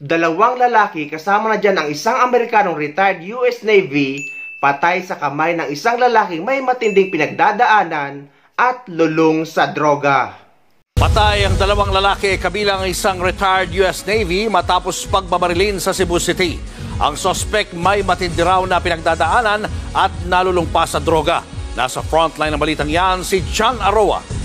Dalawang lalaki kasama na dyan ang isang Amerikanong retired US Navy patay sa kamay ng isang lalaking may matinding pinagdadaanan at lulong sa droga. Patay ang dalawang lalaki kabilang isang retired US Navy matapos pagbabarilin sa Cebu City. Ang sospek may matindi raw na pinagdadaanan at nalulung pa sa droga. Nasa frontline ng balitang yan si John Aroa.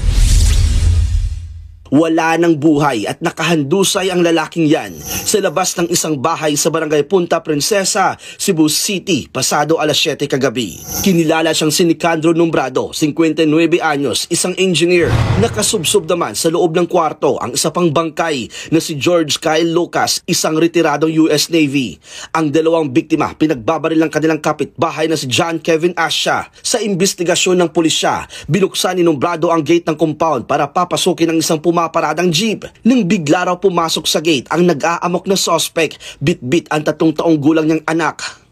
Wala ng buhay at nakahandusay ang lalaking yan sa labas ng isang bahay sa barangay Punta Princesa, Cebu City, pasado alas 7 kagabi. Kinilala siyang si Nicandro Nombrado, 59 anyos, isang engineer. Nakasubsob naman sa loob ng kwarto ang isa pang bangkay na si George Kyle Lucas, isang retiradong US Navy. Ang dalawang biktima pinagbabaril ng kanilang kapitbahay na si John Kevin Asha. Sa investigasyon ng pulisya, binuksan ni Nombrado ang gate ng compound para papasukin ang isang pumaparadang jeep. Nang bigla raw pumasok sa gate ang nag-aamok na suspect, bit-bit ang 3 taong gulang niyang anak.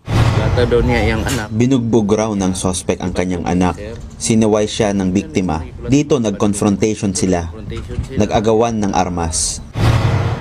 Binugbog raw ng suspect ang kanyang anak. Sinaway siya ng biktima. Dito nag-confrontation sila. Nag-agawan ng armas.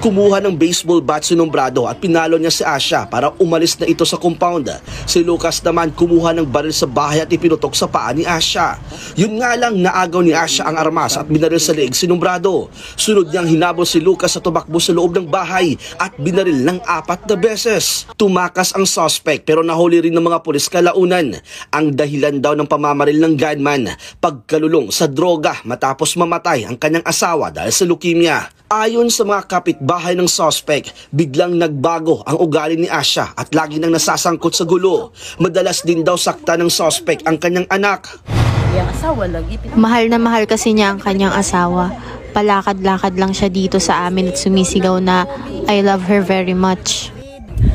Kumuha ng baseball bat si Nombrado at pinalo niya si Asha para umalis na ito sa compound. Si Lucas naman kumuha ng baril sa bahay at ipinutok sa paa ni Asha. Yun nga lang, naagaw ni Asha ang armas at binaril sa leeg si Nombrado. Sunod niyang hinabol si Lucas sa tumakbo sa loob ng bahay at binaril ng 4 na beses. Tumakas ang suspect pero nahuli rin ng mga pulis kalaunan. Ang dahilan daw ng pamamaril ng gunman, pagkalulong sa droga matapos mamatay ang kanyang asawa dahil sa leukemia. Ayon sa mga kapitbahay ng suspect, biglang nagbago ang ugali ni Asha at lagi nang nasasangkot sa gulo. Madalas din daw sakta ng suspect ang kanyang anak. Mahal na mahal kasi niya ang kanyang asawa. Palakad-lakad lang siya dito sa amin at sumisigaw na I love her very much.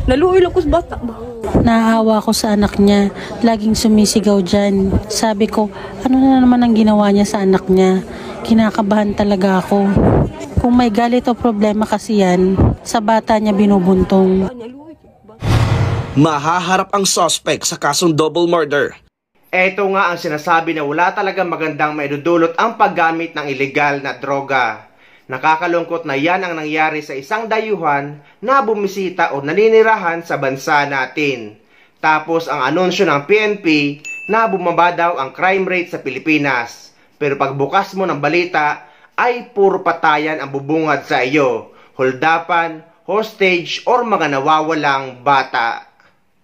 Naluoy lang ko sa bata ba? Nahahawa ko sa anak niya. Laging sumisigaw dyan. Sabi ko, ano na naman ang ginawa niya sa anak niya? Kinakabahan talaga ako. Kung may galit o problema kasi yan, sa bata niya binubuntong. Mahaharap ang suspect sa kasong double murder. Ito nga ang sinasabi na wala talagang magandang maidudulot ang paggamit ng ilegal na droga. Nakakalungkot na yan ang nangyari sa isang dayuhan na bumisita o naninirahan sa bansa natin. Tapos ang anunsyo ng PNP na bumaba daw ang crime rate sa Pilipinas. Pero pagbukas mo ng balita ay puro patayan ang bubungad sa iyo, holdapan, hostage or mga nawawalang bata.